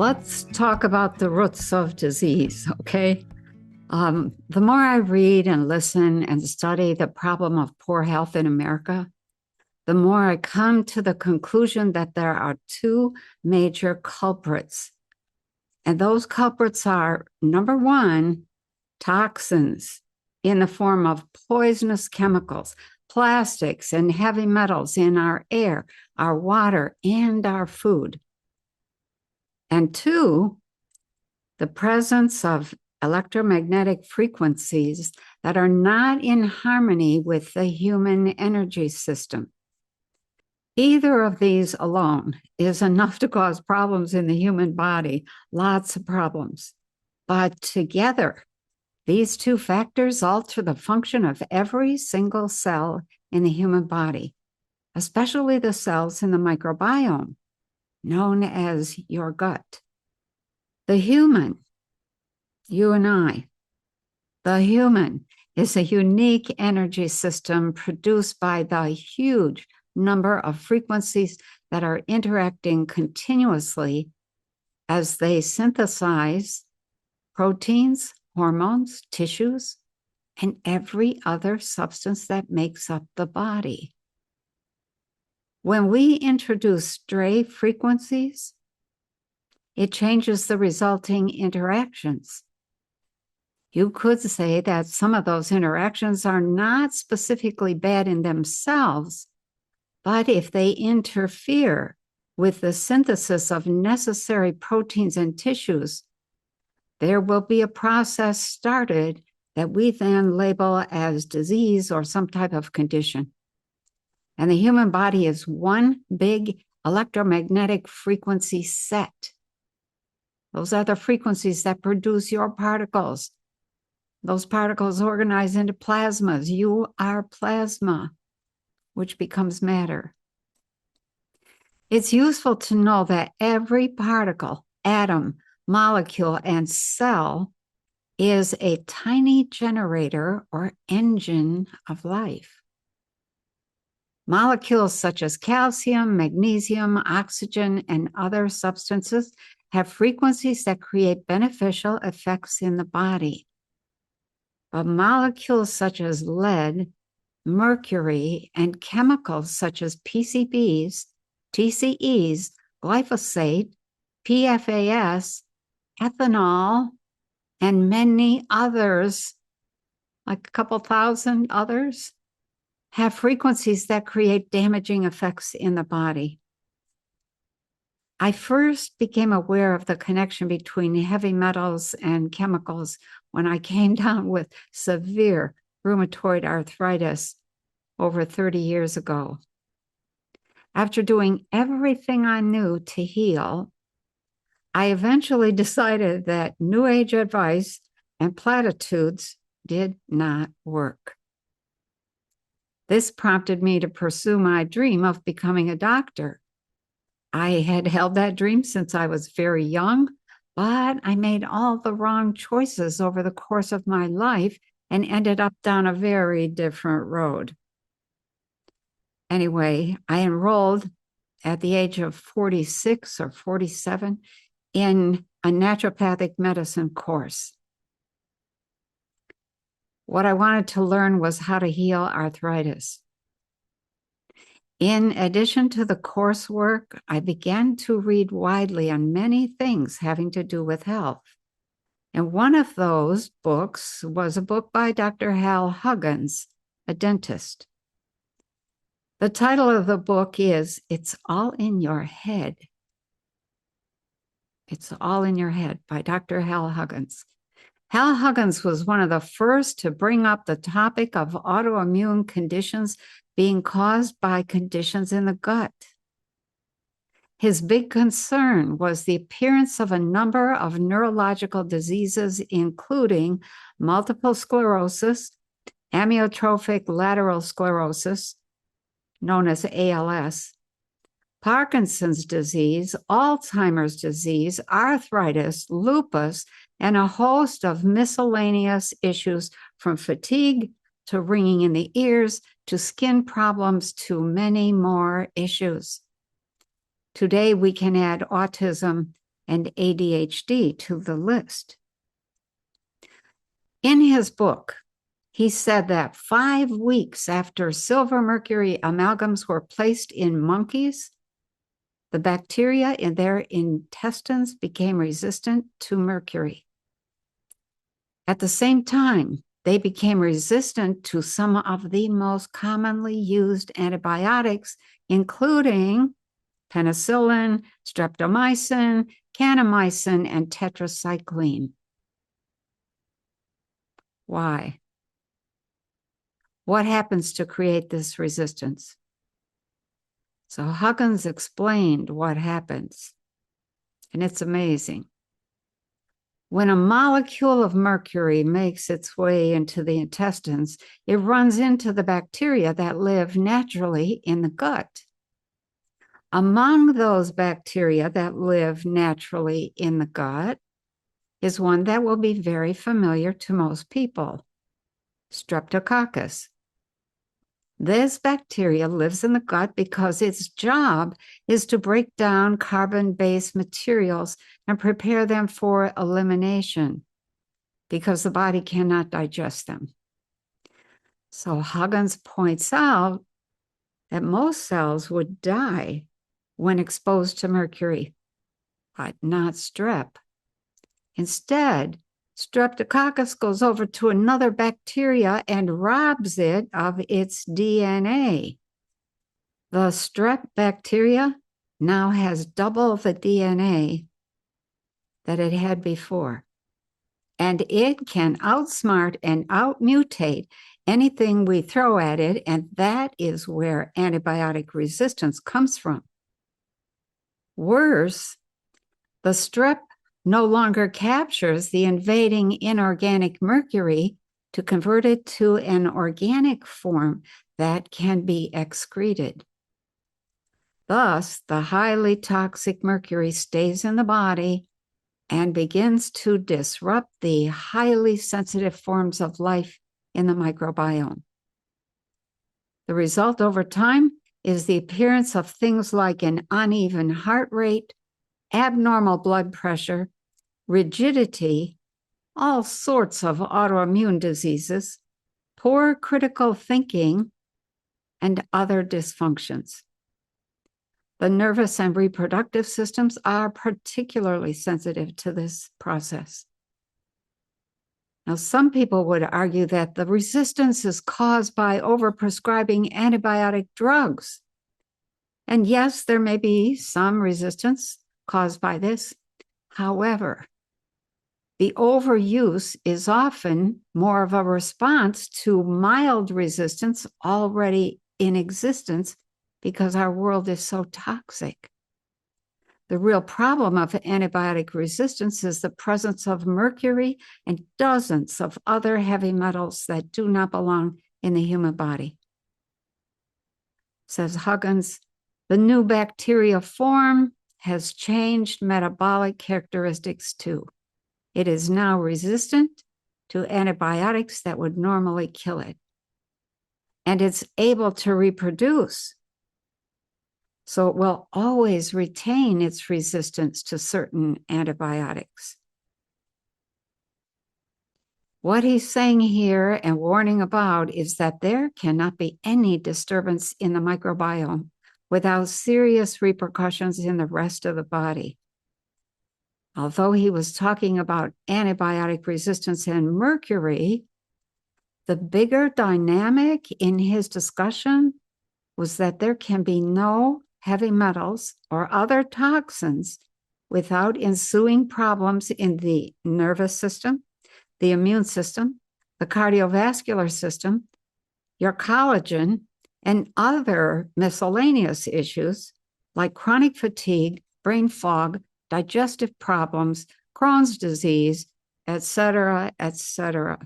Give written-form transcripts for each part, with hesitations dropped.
Let's talk about the roots of disease, okay? The more I read and listen and study the problem of poor health in America, the more I come to the conclusion that there are two major culprits. And those culprits are, number one, toxins in the form of poisonous chemicals, plastics, and heavy metals in our air, our water, and our food. And two, the presence of electromagnetic frequencies that are not in harmony with the human energy system. Either of these alone is enough to cause problems in the human body, lots of problems. But together, these two factors alter the function of every single cell in the human body, especially the cells in the microbiome, known as your gut. The human, you and I, the human is a unique energy system produced by the huge number of frequencies that are interacting continuously as they synthesize proteins, hormones, tissues, and every other substance that makes up the body. When we introduce stray frequencies, it changes the resulting interactions. You could say that some of those interactions are not specifically bad in themselves, but if they interfere with the synthesis of necessary proteins and tissues, there will be a process started that we then label as disease or some type of condition. And the human body is one big electromagnetic frequency set. Those are the frequencies that produce your particles. Those particles organize into plasmas. You are plasma, which becomes matter. It's useful to know that every particle, atom, molecule, and cell is a tiny generator or engine of life. Molecules such as calcium, magnesium, oxygen, and other substances have frequencies that create beneficial effects in the body. But molecules such as lead, mercury, and chemicals such as PCBs, TCEs, glyphosate, PFAS, ethanol, and many others, like a couple thousand others, have frequencies that create damaging effects in the body. I first became aware of the connection between heavy metals and chemicals when I came down with severe rheumatoid arthritis over 30 years ago. After doing everything I knew to heal, I eventually decided that New Age advice and platitudes did not work. This prompted me to pursue my dream of becoming a doctor. I had held that dream since I was very young, but I made all the wrong choices over the course of my life and ended up down a very different road. Anyway, I enrolled at the age of 46 or 47 in a naturopathic medicine course. What I wanted to learn was how to heal arthritis. In addition to the coursework, I began to read widely on many things having to do with health. And one of those books was a book by Dr. Huggins, a dentist. The title of the book is It's All in Your Head. It's All in Your Head by Dr. Huggins. Huggins was one of the first to bring up the topic of autoimmune conditions being caused by conditions in the gut. His big concern was the appearance of a number of neurological diseases, including multiple sclerosis, amyotrophic lateral sclerosis, known as ALS, Parkinson's disease, Alzheimer's disease, arthritis, lupus, and a host of miscellaneous issues from fatigue to ringing in the ears to skin problems to many more issues. Today, we can add autism and ADHD to the list. In his book, he said that 5 weeks after silver mercury amalgams were placed in monkeys, the bacteria in their intestines became resistant to mercury. At the same time, they became resistant to some of the most commonly used antibiotics, including penicillin, streptomycin, kanamycin, and tetracycline. Why? What happens to create this resistance? So Huggins explained what happens, and it's amazing. When a molecule of mercury makes its way into the intestines, it runs into the bacteria that live naturally in the gut. Among those bacteria that live naturally in the gut is one that will be very familiar to most people, Streptococcus. This bacteria lives in the gut because its job is to break down carbon-based materials and prepare them for elimination because the body cannot digest them. So Huggins points out that most cells would die when exposed to mercury, but not strep. Instead, Streptococcus goes over to another bacteria and robs it of its DNA. The strep bacteria now has double the DNA that it had before, and it can outsmart and outmutate anything we throw at it, and that is where antibiotic resistance comes from. Worse, the strep no longer captures the invading inorganic mercury to convert it to an organic form that can be excreted. Thus, the highly toxic mercury stays in the body and begins to disrupt the highly sensitive forms of life in the microbiome. The result over time is the appearance of things like an uneven heart rate, abnormal blood pressure, rigidity, all sorts of autoimmune diseases, poor critical thinking, and other dysfunctions. The nervous and reproductive systems are particularly sensitive to this process. Now, some people would argue that the resistance is caused by overprescribing antibiotic drugs. And yes, there may be some resistance caused by this. However, the overuse is often more of a response to mild resistance already in existence because our world is so toxic. The real problem of antibiotic resistance is the presence of mercury and dozens of other heavy metals that do not belong in the human body. Says Huggins, the new bacteria form has changed metabolic characteristics too. It is now resistant to antibiotics that would normally kill it. And it's able to reproduce. So it will always retain its resistance to certain antibiotics. What he's saying here and warning about is that there cannot be any disturbance in the microbiome without serious repercussions in the rest of the body. Although he was talking about antibiotic resistance and mercury, the bigger dynamic in his discussion was that there can be no heavy metals or other toxins without ensuing problems in the nervous system, the immune system, the cardiovascular system, your collagen, and other miscellaneous issues like chronic fatigue, brain fog, digestive problems, Crohn's disease, etc., etc.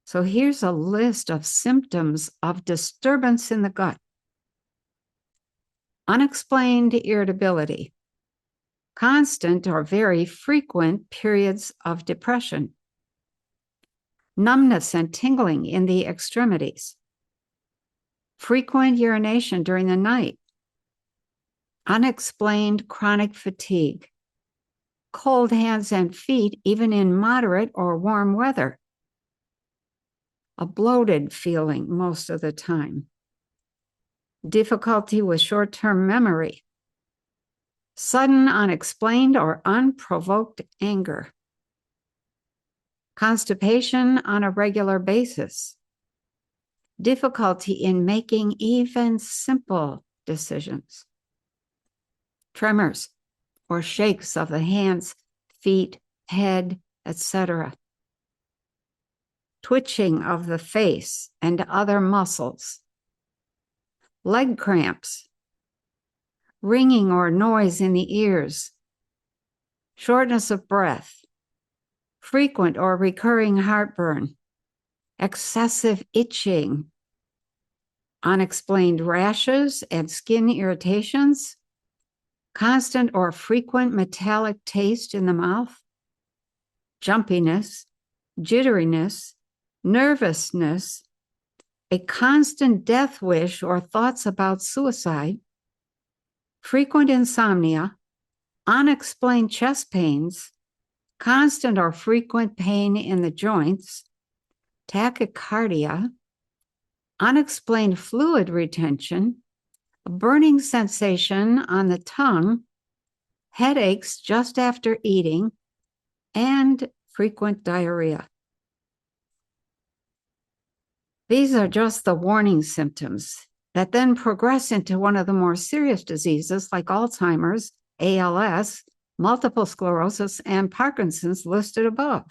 So here's a list of symptoms of disturbance in the gut. Unexplained irritability, constant or very frequent periods of depression, numbness and tingling in the extremities, frequent urination during the night, unexplained chronic fatigue, cold hands and feet, even in moderate or warm weather, a bloated feeling most of the time, difficulty with short-term memory, sudden unexplained or unprovoked anger, constipation on a regular basis, difficulty in making even simple decisions, tremors or shakes of the hands, feet, head, etc., twitching of the face and other muscles, leg cramps, ringing or noise in the ears, shortness of breath, frequent or recurring heartburn, excessive itching, unexplained rashes and skin irritations, constant or frequent metallic taste in the mouth, jumpiness, jitteriness, nervousness, a constant death wish or thoughts about suicide, frequent insomnia, unexplained chest pains, constant or frequent pain in the joints, tachycardia, unexplained fluid retention, a burning sensation on the tongue, headaches just after eating, and frequent diarrhea. These are just the warning symptoms that then progress into one of the more serious diseases like Alzheimer's, ALS, multiple sclerosis, and Parkinson's listed above.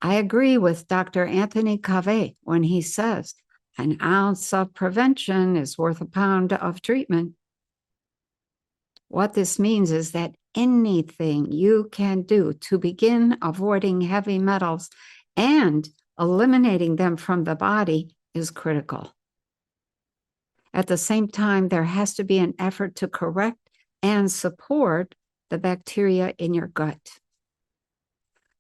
I agree with Dr. Anthony Kaveh when he says, an ounce of prevention is worth a pound of treatment. What this means is that anything you can do to begin avoiding heavy metals and eliminating them from the body is critical. At the same time, there has to be an effort to correct and support the bacteria in your gut.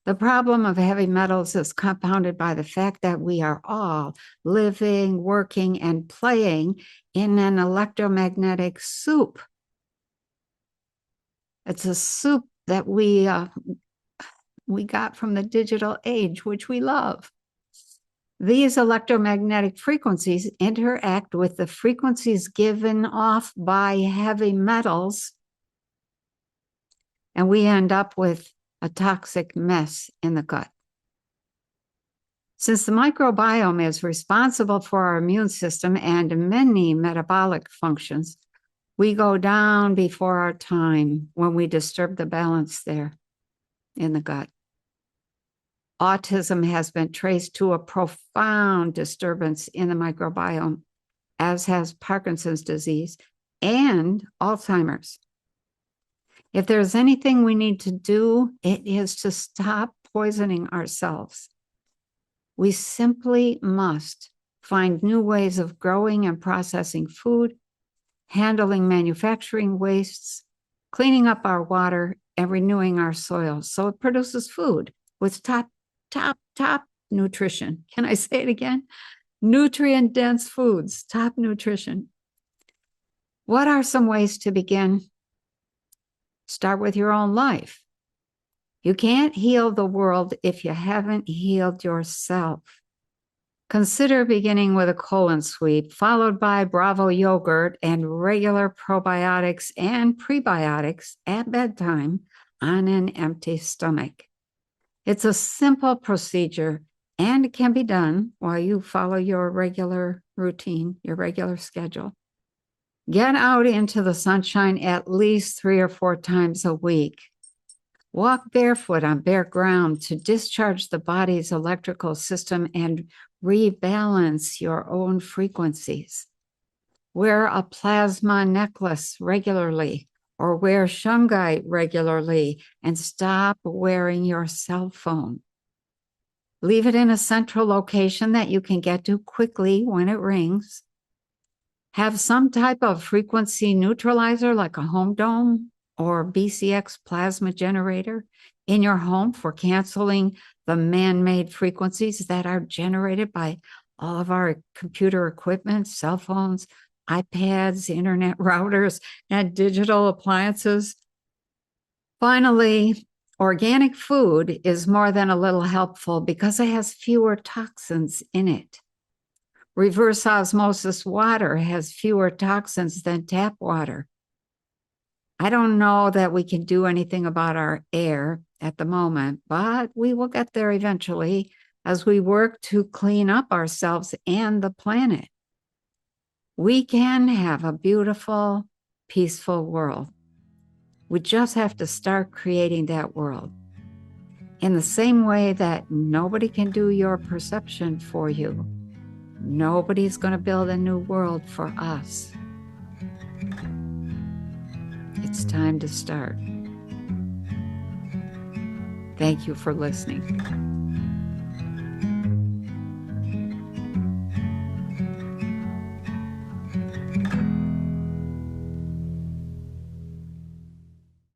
The problem of heavy metals is compounded by the fact that we are all living, working, and playing in an electromagnetic soup. It's a soup that we got from the digital age, which we love. These electromagnetic frequencies interact with the frequencies given off by heavy metals, and we end up with a toxic mess in the gut. Since the microbiome is responsible for our immune system and many metabolic functions, we go down before our time when we disturb the balance there in the gut. Autism has been traced to a profound disturbance in the microbiome, as has Parkinson's disease and Alzheimer's. If there's anything we need to do, it is to stop poisoning ourselves. We simply must find new ways of growing and processing food, handling manufacturing wastes, cleaning up our water, and renewing our soil so it produces food with top nutrition. Can I say it again? Nutrient-dense foods, top nutrition. What are some ways to begin? Start with your own life. You can't heal the world if you haven't healed yourself. Consider beginning with a colon sweep, followed by Bravo yogurt and regular probiotics and prebiotics at bedtime on an empty stomach. It's a simple procedure and it can be done while you follow your regular routine, your regular schedule. Get out into the sunshine at least 3 or 4 times a week. Walk barefoot on bare ground to discharge the body's electrical system and rebalance your own frequencies. Wear a plasma necklace regularly or wear shungite regularly and stop wearing your cell phone. Leave it in a central location that you can get to quickly when it rings. Have some type of frequency neutralizer like a home dome or BCX plasma generator in your home for canceling the man-made frequencies that are generated by all of our computer equipment, cell phones, iPads, internet routers, and digital appliances. Finally, organic food is more than a little helpful because it has fewer toxins in it. Reverse osmosis water has fewer toxins than tap water. I don't know that we can do anything about our air at the moment, but we will get there eventually as we work to clean up ourselves and the planet. We can have a beautiful, peaceful world. We just have to start creating that world. In the same way that nobody can do your perception for you, nobody's going to build a new world for us. It's time to start. Thank you for listening.